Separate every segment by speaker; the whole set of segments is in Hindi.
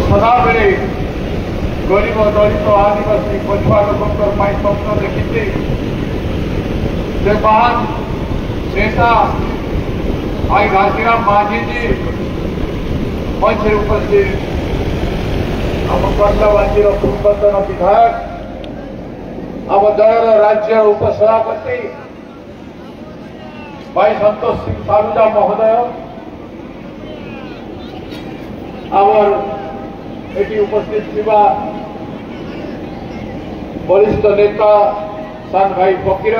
Speaker 1: सदा बेले गरीब दलित आदिवासी पछुआ लोक स्वप्न देखी से महान नेता भाई घासीराम माझी जी मंच उपस्थित आम कंडवांजी पूर्वतन विधायक आम दल राज्य उपसभापति भाई संतोष सिंह सालुजा महोदय आमर ये उपस्थित थिबा वरिष्ठ नेता सान भाई फकीर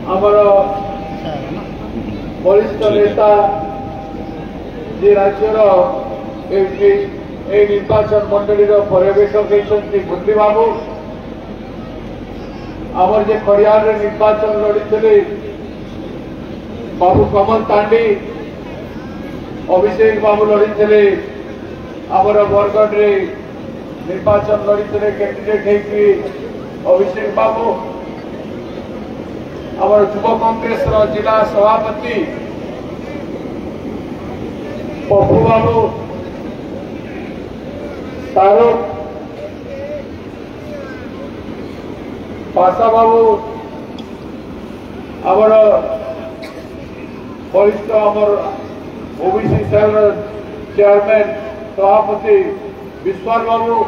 Speaker 1: आमर वरिष्ठ नेता जी राज्यर निर्वाचन मंडली पर्यवेक्षक होती बुद्धि बाबू आमर जे खड़ियार निर्वाचन लड़ी बाबू कमल तांडी अभिषेक बाबू लड़ी आमर बरगढ़ निर्वाचन लड़ी कैंडिडेट अभिषेक बाबू आमर युव कांग्रेस जिला सभापति पप्पू बाबू शाहरुख पाशा बाबू आमर वरिष्ठ आमर ओबीसी सेल चेयरमैन सभापति विश्वास बाबू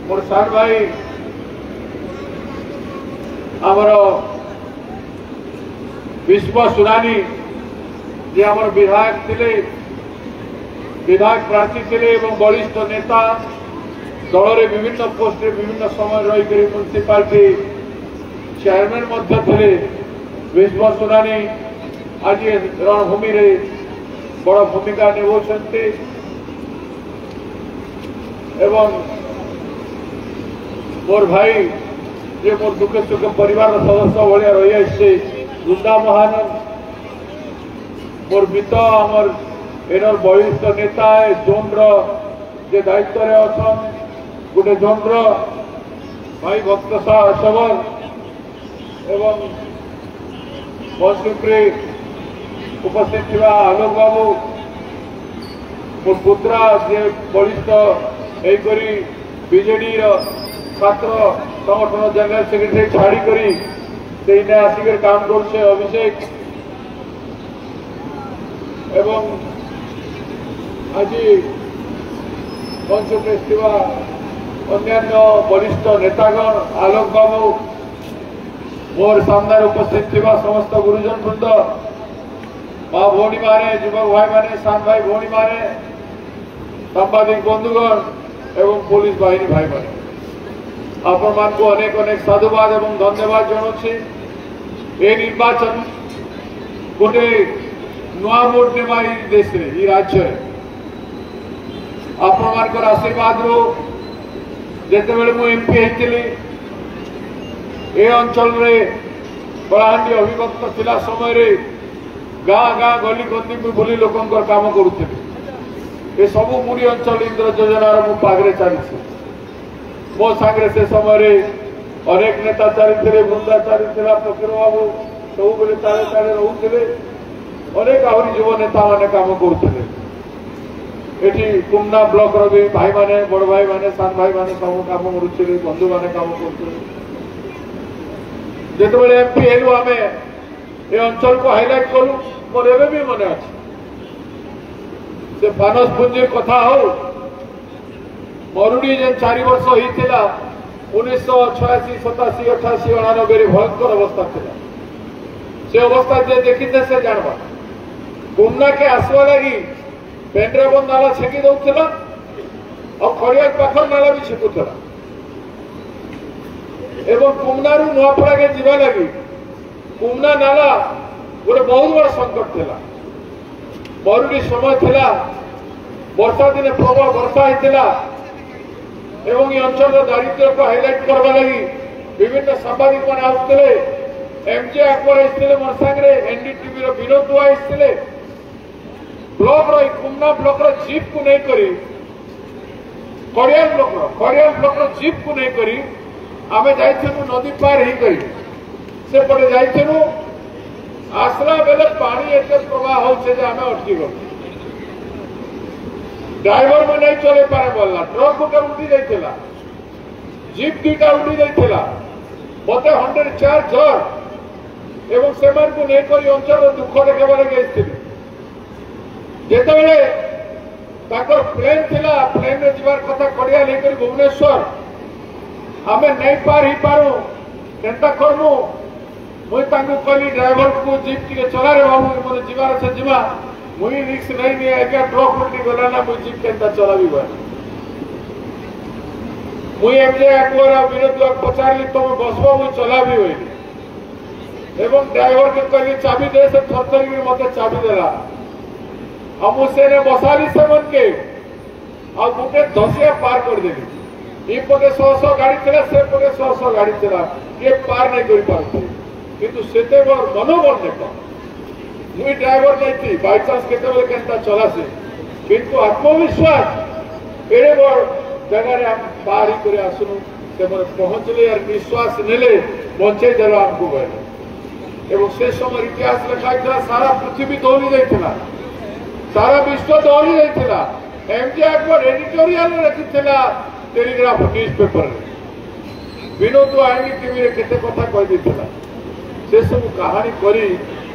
Speaker 1: मोर सान भाई आमर विश्व सुनानी जे आमर विधायक थे विधायक प्रार्थी थे वरिष्ठ नेता दल रे विभिन्न पोस्ट रे विभिन्न समय रही म्युनिसिपालिटी चेयरमैन थे विश्व सुनानी आज रणभूमि रे बड़ भूमिका निभाते एवं मोर भाई जे मोर दुखे सुखे परिवार सदस्य भाया रही आसे वृंदा महानंद मोर मित आमर एनर वरिष्ठ नेता जोन जे दायित्व अच्छा गोटे जोन भाई भक्त सबर एवं बसुप्रे उपस्थित थी आलोक बाबू मोर पुत्रा जे वरिष्ठ यहीकरी बीजेडी छात्र संगठन जनरल सेक्रेटरी छाड़ी आसिक काम कर अभिषेक एवं आज मंच अन्य वरिष्ठ नेतागण आलोक बाबू मोर सामने उपस्थित थी समस्त गुरुजन वृंद माँ भौणी माने युवक भाई माने सान भाई भौणी माने सांबादिक बंधुगण एवं पुलिस बाहिनी भाई माने आपण मान को अनेक अनेक साधुवाद एवं धन्यवाद जनाऊँ ए निर्वाचन गोटे नुआ मोड़ नेवा देश रे राज्य आपण मान आशीर्वाद रू जिते बड़े मु एमपी होती ए अंचल रे कलाहांडी अभिभक्त थिला समय रे गाँ गाँ गली गंदी बुली लोकंकर काम करुले सबू मुड़ी अंचल इंद्र योजनार मु पागरे चली मो सांगे से समय अनेक नेता चली वृंदा चली फकीर बाबू सब बेले ताले ताले रोते अनेक आहरी युव नेता मैंने काम करुले एठी कुमना ब्लॉक रो भी भाई माने बड़ भाई माने सान भाई माने सब काम करुले बंधु माने काम करुले जिते एमपी हेलु आम ए अंचल को हाइलाइट कलु मोर एवं भी मन अच्छे से फानस पुंजी कथा हो मरुड़ी जेन 4 वर्ष होता 1986 87 88 89 भयंकर अवस्था था से अवस्था जे देखी से जानवा गुमना के आसवा लगी पेंड्राबन नाला छेकी दौला और खड़िया पाखर नाला भी छेकुला एवं कुमनारू नुआपड़ा के जीवा लगी कुमना नाला गोटे बहुत बड़ संकट था मरुड़ी समय था वर्षा दिन प्रबल वर्षा होता एवं ये अंचल दारिद्र्य को हाइलाइट करवा लगी विभिन्न सांबादिक मैंने आसते एमजे अकबर आसते मोर सांगे एनडीटीवी विनोद दुआ आसते ब्लॉक कुमना ब्लॉक जीप को नहीं करी खड़ियाल ब्लॉक जीप को नहीं करी आम जाइनु नदी पार ही करी से पटे जाइनु आसला बेले पानी एत प्रवाह होचे जे आम अटकी गलु ड्राइवर में नहीं चले पारे बोलला ट्रक गोटे उठी जाइथिला जीप दुईटा उठी जाइथिला मते 104 जर एवं सेमान को नहीं करी अंचल दुख देखाबार गई जेतेबेले ताकर प्लेन थिला प्लेन रे जीवार कथा कड़िया लेकर भुवनेश्वर आमे नहीं पार ही पारू केंता करमु मुई तांको कहली ड्राइवर को जीप टिके चला रे बाबू मोर जीवार से जीवा मुई रिक्स नहीं नि आज्ञा ट्रक उल्टी गला ना मुई जीप केंता चलाबी बा मुई एमजे एकबार विरोध पचारली तुम बसबो मुई चलाबी होई एवं ड्राइवर के कहली चाबी दे से थरथर के मते चाबी देला हम उसे ने बसाली से मन के और गोटे दसिया पार कर देली इपटे 100 गाड़ी चला से पटे 100 गाड़ी चला ये पार नहीं कर पाते किंतु सेते बर मनोबल देखो मुई ड्राइवर नहीं थी बाय चांस केते बेले केंता चला से किंतु आत्मविश्वास एड़े बड़ जगह रे हम पार ही करे आसनु से मन पहुंचले और विश्वास नेले बचे देला हमको गए एवं से समय इतिहास लिखा था सारा पृथ्वी दौड़ी जाइथिला सारा विश्व दौड़ी जाइथिला एमजे अकबर एडिटोरियल रखिथिला टेलीग्राफ न्यूज पेपर विनोद आईनी टीवी रे केते कथा कहि दिथिला से सब कहानी करी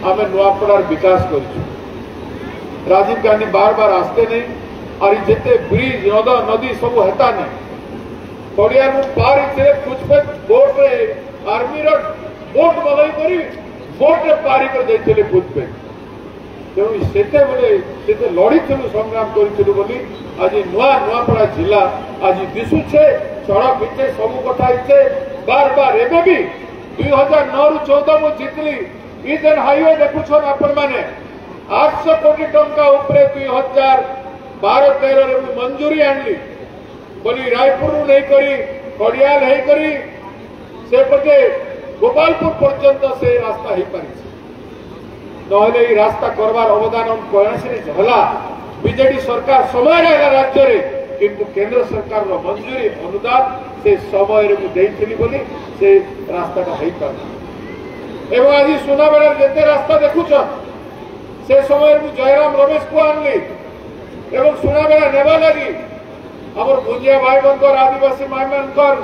Speaker 1: आमे नुआपड़ार विकास करिछु राजीव गांधी बार बार आस्ते नहीं और जेते ब्रिज नदी सब हेता नहीं पड़िया पार थे कुछ बोट रे आर्मी रो बोट बदल करी बोट रे पारी कर जाइथिले कुछ तेणु से लड़ी संग्राम करूँ आज नुआपड़ा जिला आज दिशुचे सड़क हिचे सब कथा हिचे बार बार एवं भी 2009 रु 14 मु जितली ईदेन हाईवे देखुन आपण मैंने 800 कोटी टंका उपरे 2012-13 रे मंजूरी आनली बोली रायपुर नहीं करी कड़ियाल है करी से पटे गोपालपुर पर्यंत से रास्ता ही पारी नहले रास्ता करवार अवदान प्रयासरी हला बीजेडी सरकार समय राज्य रे किंतु केंद्र सरकार रो मंजूरी अनुदान से समय रे देइथिली बोली से रास्ता का है पार एवं आज सुनाबेला जेते रास्ता देखुछ से समय रे जयराम रमेश को आनली एवं सुनाबेला नेबा लगी हमर भुजिया भाई बनकर आदिवासी भाई मानकर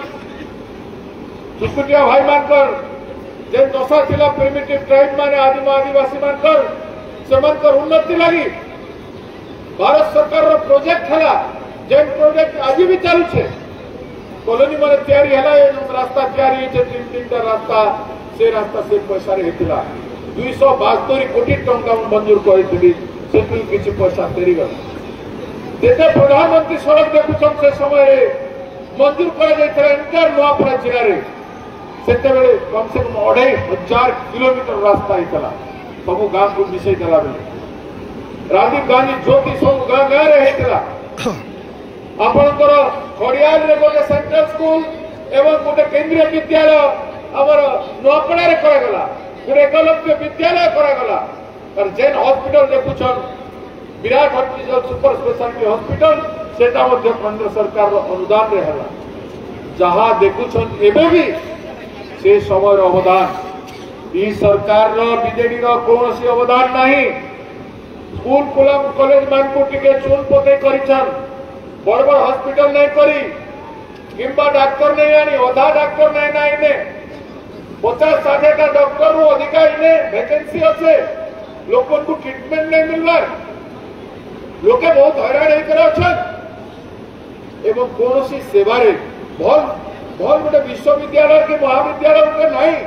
Speaker 1: सुकुटिया भाई मानकर जे दशा थिला प्रिमिटिव ट्राइब माने आदिवासी मानकर सेमानकर उन्नति लगी भारत सरकार रो प्रोजेक्ट हला जे प्रोजेक्ट आज भी चालू छे कॉलोनी माने तैयारी हला रास्ता तैयारी छे 3 रास्ता से पैसा रे हेतिला 272 कोटी टंका मंजूर करिथिली सेतु किछि पैसा फेरी गला जेते प्रधानमंत्री सड़क देखुछन से समय मंजूर करा जायथरा इंटर नुआपड़ा जिला रे सेते बेले कम से कम 2,500 किलोमीटर रास्ता हितला सब गांव को मिसई देला बेले राजीव गांधी ज्योति सब गांव गांव रे हितला आपनकर खड़ियाल रे गोटे सेंट्रल स्कूल एवं गोटे केंद्रीय विद्यालय हमर नुआपड़ा रे करा गला गोटे एकलव्य विद्यालय करा गला और जेन हॉस्पिटल देखुछन Virat hospital super speciality hospital सेटा मध्य केंद्र सरकार रो अनुदान रे हला जहां देखुछन एबे भी से समय अवदान ई सरकार बीजेडी कौन सी अवदान नहीं स्कूल कॉलेज मान को टिके चून पोते करिछन बड़ बड़ हॉस्पिटल नहीं करी किंबा डॉक्टर नहीं आनी अधा डॉक्टर नहीं ना इने 50-60 टा डॉक्टर रो अधिका इने वैकेंसी अच्छे लोक को ट्रीटमेंट नहीं मिलवार लोके बहुत हैरान होकर अच्छन एवं कौन सी सेवा रे बहुत गोटे विश्वविद्यालय के महाविद्यालय के नहीं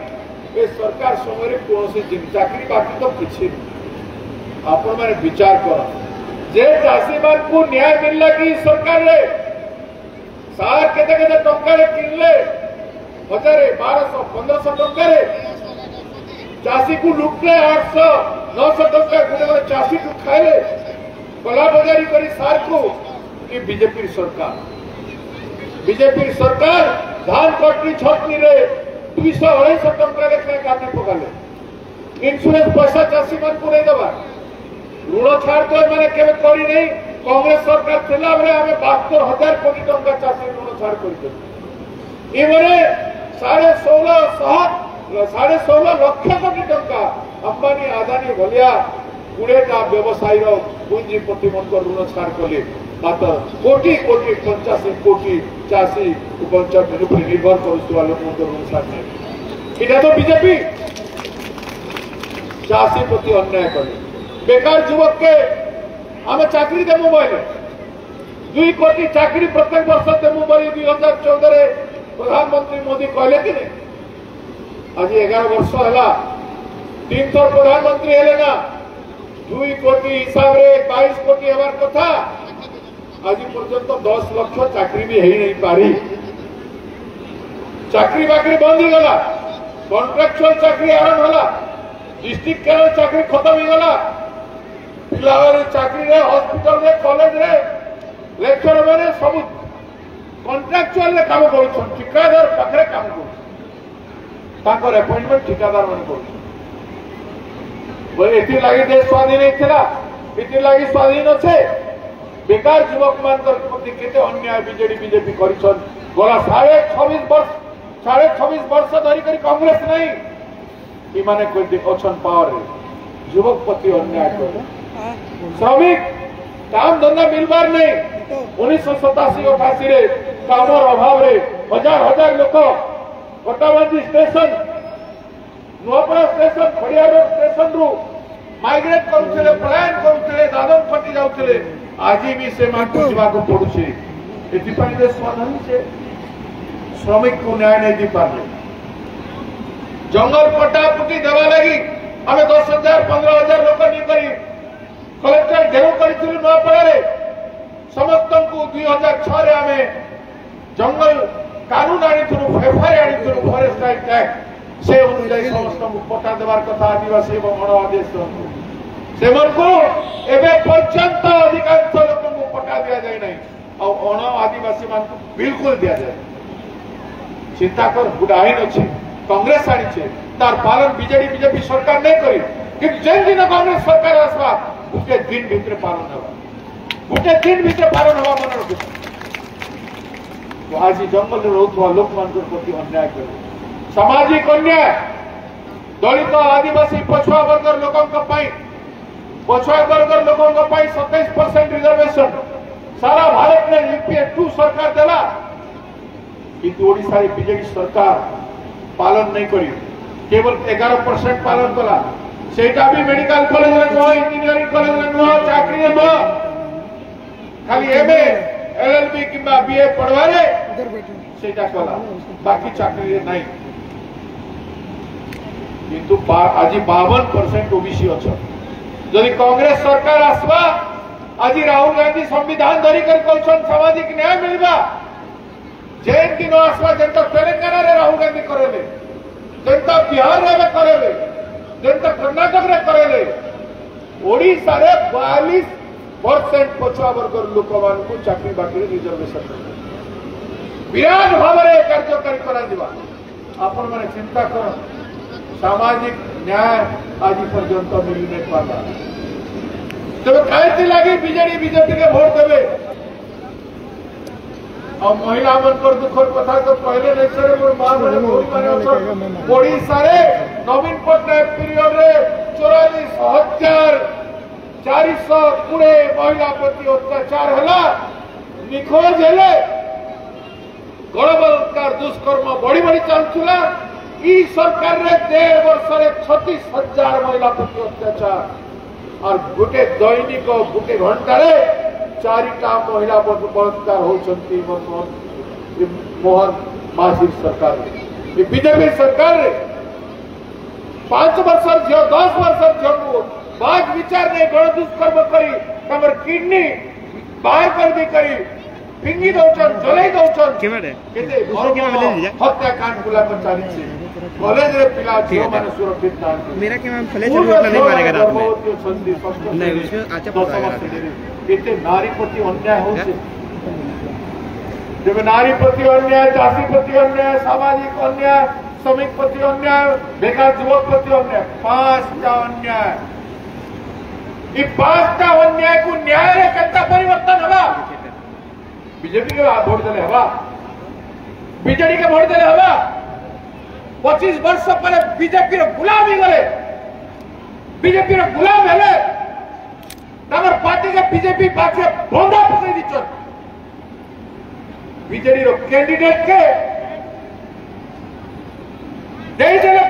Speaker 1: ये सरकार समय कौन सी चाकरी बाकी तो किसी आपण मैंने विचार कर जे चाषी मान को न्याय मिलला कि सरकार रे सार केते केते टंका रे किनले 1,000-1,200-1,500 टंका रे चाषी को लुटले 800-900 टंका गोटे चाषी को खाइले कला बजारी करी सार को कि बीजेपी सरकार धान कटनी छटनी रे 200-250 टंका लेखा काटी पकाले इंश्योरेंस पैसा चाषी मान को नहीं दबा ऋण छाड़ तो मैंने केवे करी नहीं कांग्रेस सरकार थिला बेले हमें 72,000 कोटी टंका चाषी ऋण छाड़ करते ये मैंने 16.5 लक्ष कोटी टंका अंबानी आदानी भलिया 20टा व्यवसायी पुंजीपति मन ऋण छाड़ कले मात्र कोटी कोटी 85 कोटी चाषी निर्भर करुवा लोक ऋण छाड़ इटा तो बीजेपी चाषी प्रति अन्याय कले बेकार युवक के आम चाकरी देमु बोले 2 कोटी चाकरी प्रत्येक वर्ष देमु बोली 2014 प्रधानमंत्री मोदी कहले कि नहीं आज 11 वर्ष है 3 थर प्रधानमंत्री हेले ना 2 कोटी हिसाब रे 22 कोटी हमार कथा आज पर्यंत 10 लाख चाकरी भी है नहीं पारी चाकरी बाकरी बंद ही गला कॉन्ट्रैक्चुअल चाकरी आरंभ होला डिस्ट्रिक्ट केवल चाकरी खत्म ही गला पिला चाकरी रे हॉस्पिटल रे कॉलेज रे लेक्चर मैंने सब कॉन्ट्रैक्चुअल रे काम करूछन ठेकेदार पाखरे काम करूछन अपॉइंटमेंट ठेकेदार मन करूछन बोले इति लागी देश स्वाधीन हेतिला इति लागी स्वाधीन अच्छे बेकार युवक मान प्रति केते अन्याय बीजेडी बीजेपी करिछन गला 26 वर्ष धरी करी कांग्रेस नहीं ई माने कोई देखछन पावर रे युवक प्रति अन्याय कर श्रमिक काम धंधा मिलबार नहीं 1987-88 रे कामर अभाव रे हजार हजार लोक कटाबांधी स्टेशन नुआपड़ा स्टेशन खड़िया रोड स्टेशन रु माइग्रेट करुले पलायन करुले दादन फटी जाऊले आज भी से माटू जावाक पड़ुछे एथिपाई देश स्वाधीन से श्रमिक को न्याय नहीं दी पारे जंगल पटापुटी देवा लगी आम 10,000-15,000 लोक नहीं करी कलेक्टर घेराव करी नुआपड़ा समस्त को 2006 रे आम जंगल कानून आनीथुनु एफआईआर आनीथुनु फॉरेस्ट एक्ट से अनुसार समस्त को पटा देवार कथा आदिवासी एवं गण आदेश से पर्यंत अधिकांश लोक को पटा दिया जाए नहीं अण आदिवासी मान बिल्कुल दिया जाए चिंता कर गोटे आईन अच्छे कांग्रेस आनी तार पालन बीजेडी बीजेपी सरकार नहीं करी कि जेन दिन कांग्रेस सरकार आसवा गोटे दिन भितर पालन हवा गोटे दिन भितर पालन हवा मन रख आज जंगल रोकवा लोक मान प्रति अन्याय कर सामाजिक अन्याय दलित आदिवासी पछुआ वर्गर लोकों पछुआ वर्गर लोकों 27% रिजर्वेशन सारा भारत में यूपीए 2 सरकार देला किंतु ओडिशा रे बीजेडी सरकार पालन नहीं करी केवल 11% पालन कला सेटा भी मेडिकल कॉलेज रे नो इंजीनियरिंग कॉलेज रे नो चाकरी रे नो खाली एमए एलएलबी किबा बीए पढवारे सेटा कला बाकी चाकरी रे नहीं किंतु आज 52% ओबीसी अच्छा जदि कांग्रेस सरकार आसवा आज राहुल गांधी संविधान धरी कर कहछन सामाजिक न्याय मिलबा जेन दिन आसवा जनता तेलंगाना रे राहुल गांधी करेले जनता बिहार रे करेले जनता कर्नाटक रे करेले ओडिशा रे 42% पछुआ वर्ग लोक मान को चाकरी बाकरी रिजर्वेशन विराट भाव में कार्यकारी करा दिबा आपण माने चिंता कर सामाजिक न्याय आज पर्यंत मिल नहीं पाता तब कहीं लगे बीजेडी बीजेपी के भोट देवे और महिला मन दुखर कथा तो पहले नहीं मोर मां ओडिशा रे नवीन पटनायक पीरियड रे 44,420 महिला प्रति अत्याचार है निखोज है गणबलात्कार दुष्कर्म बढ़ी बढ़ी चलुला ई सरकार रे 1.5 वर्ष रे 36,000 महिला प्रति अत्याचार और गोटे दैनिक गोटे घंटा रे 4टा महिला बलात्कार होती मोहन मासी सरकार बीजेपी सरकार रे 5 वर्ष झील 10 वर्ष झील को बाज विचार नहीं गण दुष्कर्म करी किडनी बाहर कर दी करी फिंगी दौचन जलाई दौचन हत्याकांड गुला चली कॉलेज रे पिला झील माने सुरक्षित
Speaker 2: मेरा क्या मैम फले चल नहीं मारेगा रात में नहीं उसमें अच्छा पता है
Speaker 1: कितने नारी प्रति अन्याय हो जब नारी प्रति अन्याय जाति प्रति अन्याय सामाजिक अन्याय श्रमिक प्रति अन्याय बेकार युवक प्रति अन्याय 5टा अन्याय ये 5टा अन्याय को न्याय रे केता परिवर्तन हवा बीजेपी के वोट देले हवा बीजेडी के वोट देले हवा 25 वर्ष पर बीजेपी रे गुलाम ही गले बीजेपी रे गुलाम हेले पार्टी के बीजेपी पाखे बंदा पकड़ दीचन बीजेडी रो कैंडिडेट के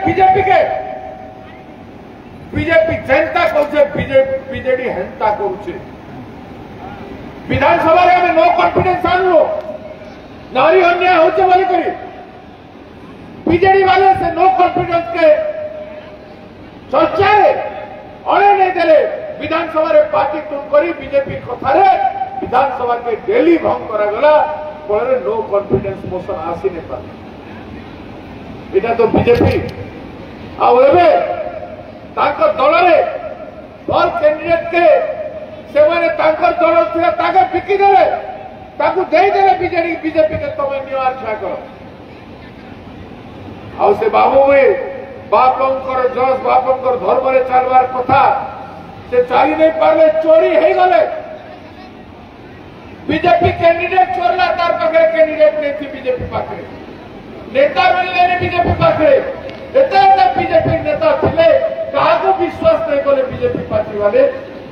Speaker 1: बीजेपी के बीजेपी जनता कौचे बीजेडी हेंता कौचे विधानसभा में नो कॉन्फिडेंस आनलो नारी अन्याय होचे वाली करी बीजेडी वाले से नो कॉन्फिडेंस के चर्चा अणे नहीं देले विधानसभा रे पार्टी तुम करी बीजेपी कथा विधानसभा के डेली भंग करा गला फल नो कॉन्फिडेंस मोशन आसी नहीं पारे इटा तो बीजेपी आवे ताकर दल रे दल कैंडिडेट के से माने ताकर दल थिला ताके बिकी देले ताकू देई देले बीजेपी के तमे निवार छा करो आ से बाबू में बापंकर जस बापंकर धर्म रे चलवार कथा से चाली नहीं पाले चोरी है गले बीजेपी कैंडिडेट छोड़ला तार पाखे कैंडिडेट नहीं थी बीजेपी पाखे नेता मिलने ने बीजेपी पाखे एता बीजेपी नेता थिले काको विश्वास नहीं कले बीजेपी पार्टी वाले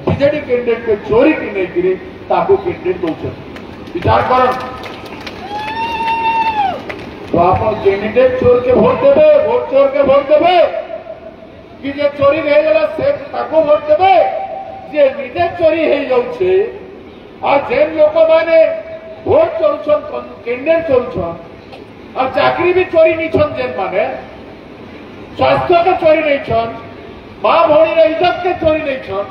Speaker 1: बीजेडी कैंडिडेट के चोरी की नहीं करी ताको कैंडिडेट दौचे विचार करो तो आप कैंडिडेट चोर के वोट देवे वोट चोर के वोट देवे कि जे चोरी रह गला से ताको वोट देवे जे निजे चोरी हे जाउछे और जेन लोक माने वोट चोरुछन कैंडिडेट चोरुछन और चाकरी भी चोरी नहीं छन जेन माने स्वास्थ्य के चोरी नहीं छन मां भौणी रे इज्जत के चोरी नहीं छन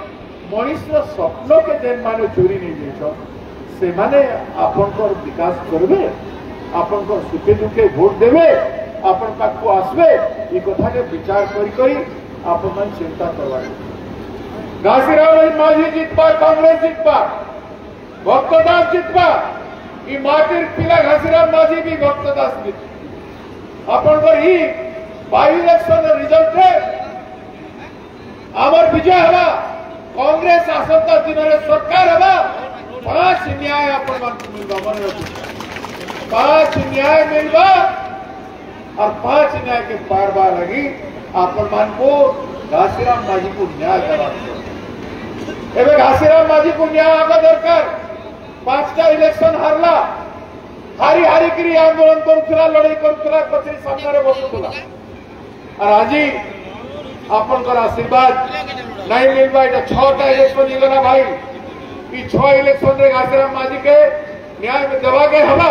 Speaker 1: मनुष्य स्वप्न के जेन माने चोरी नहीं छन से माने आपनकर विकास करबे आपनकर सुखे दुखे वोट देवे आपन पाखु आसबे ई कथा के विचार करी आपन मन चिंता करवाए घासीराम माझी जितबा कांग्रेस जितबा भक्तदास जितबा ई माटिर पिला घासीराम माझी भी भक्तदास जित आपनकर ही बाई इलेक्शन रिजल्ट रे आमर विजय हवा कांग्रेस आसंता दिन रे सरकार हवा 5 न्याय आपन मन मिलबा मन रखो 5 न्याय मिलवा और 5 न्याय के पार बार लगी आपन मान को घासीराम माझी को न्याय करवा एवं घासीराम माझी को न्याय आगा दरकार 5टा इलेक्शन हारला हारी हारी करी आंदोलन करुला लड़ाई करुला कचेरी सामने बसुला और आज आपन आशीर्वाद नहीं मिलवा 6टा इलेक्शन गला भाई ई 6 इलेक्शन रे घासीराम माझी के न्याय में देवा के हवा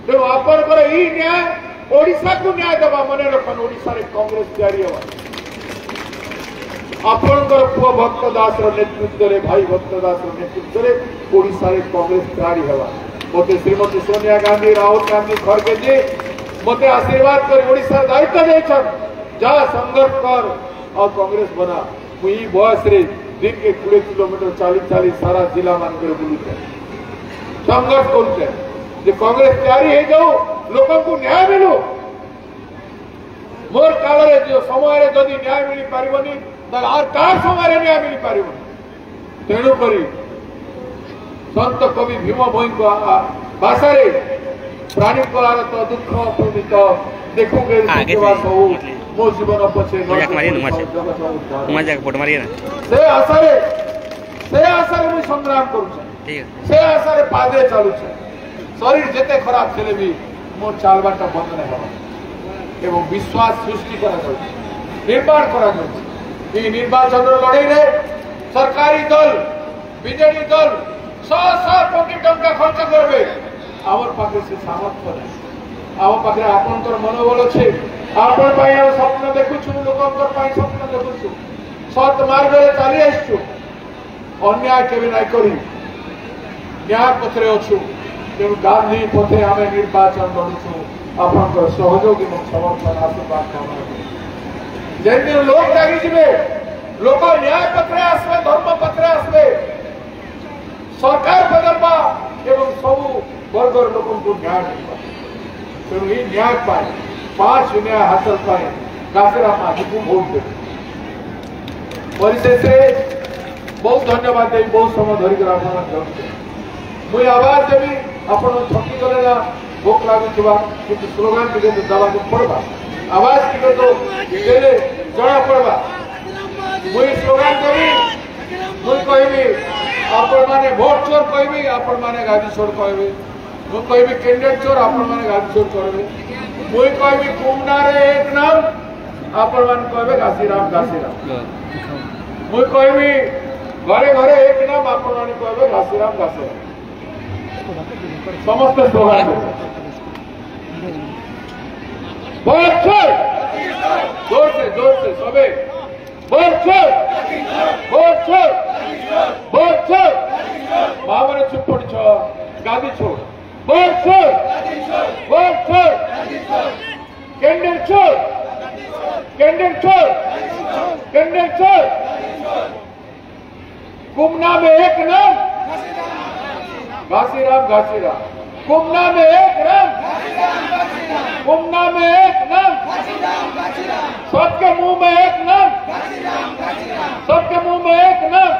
Speaker 1: तेणु आपनकर ई न्याय ओडिशा को न्याय देवा मन रखन ओडिशा रे कांग्रेस जारी हवा आपनकर पुआ भक्तदास रो नेतृत्व रे भाई भक्तदास रो नेतृत्व रे ओडिशा रे कांग्रेस जारी हवा मते श्रीमती सोनिया गांधी राहुल गांधी खड़गे जी मते आशीर्वाद कर ओडिशा दायित्व देछन जा संघर्ष कर और कांग्रेस बना मुई बयस रे दिन के 20 किलोमीटर 40 सारा जिला मान कर बुलुते संघर्ष करते जे कांग्रेस तैयारी है जाऊ लोगों को न्याय मिलू मोर काल रे जो समय रे जदि न्याय मिली पारिबनी त आर कार समय रे न्याय मिली पारिबनी तेणु करी संत कवि भीम भोई को भाषा रे प्राणी कलार तो दुख पूर्णित देखो के सब मो जीवन पछे
Speaker 2: फोटो मारिए ना
Speaker 1: से आशा रे मुई संग्राम करू से आशा रे पादे चालू छे शरीर जेते खराब चले भी मोर चालबाटा बंद नहीं होगा एवं विश्वास सृष्टि करा निर्माण करा निर्वाचन लड़ाई रे सरकारी दल बीजेडी दल 100 कोटी टंका खर्च करबे आवर पाखे से सामर्थ्य नहीं आवर पाखे आपनकर मनोबल अच्छे आपण पाई स्वप्न देखुछु लोकंकर पाई स्वप्न देखुछु सत मार्ग रे चली आइछु अन्याय केबे नहीं करी न्याय पथरे अछु तेणु गांधी पथे आम निर्वाचन लड़ुछु आप सहयोगी समर्थन आशीर्वाद जैसे लोग जागी जीवे लोक न्याय पत्रे आसवे धर्म पत्रे आसवे सरकार बदलवा एवं सब वर्गर लोक को न्याय मिलवा तेणु ये न्याय पाए 5 न्याय हासिल पाए घासीराम माझी को वोट दे परिशेष बहुत धन्यवाद दे बहुत समय धरिक मुझे आवाज देवी आपण थकी गले ना भोक लगुवा कि स्लोगान टे दवा पड़वा आवाज टे तो जना पड़वा मुझे स्लोगान देवी मुझे कहबी आपण माने भोट चोर कहबी आपण माने गादी चोर कहबी मुझे कहबी कैंडिडेट चोर आपण माने गादी चोर कहबी मुझे कहबी कुमनारे एक नाम आपण माने कहबे घासीराम मुझे कहबी घरे घरे एक नाम आपण माने कहबे घासीराम समस्त स्लोगान बहुत जोर से सबे बहुत महामारी चुप पड़ गादी छोड़ बहुत कैंडिडेट छोड़ कुमना में एक नाम घासीराम कुमना में एक नाम कुमना में एक नाम सबके मुंह में एक नाम सबके मुंह में एक नाम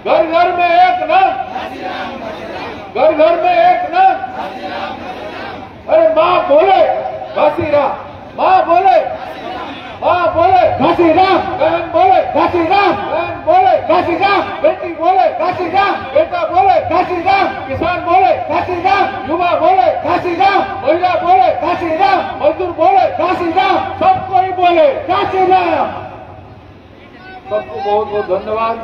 Speaker 1: घर घर में एक नाम घर घर में एक नाम अरे माँ बोले घासीराम माँ बोले घासीराम बहन बोले घासीराम बहन बोले घासीराम बेटी बोले घासीराम बेटा बोले घासीराम किसान बोले घासीराम युवा बोले घासीराम महिला बोले घासीराम मजदूर बोले घासीराम सब कोई बोले घासीराम सबको बहुत बहुत धन्यवाद।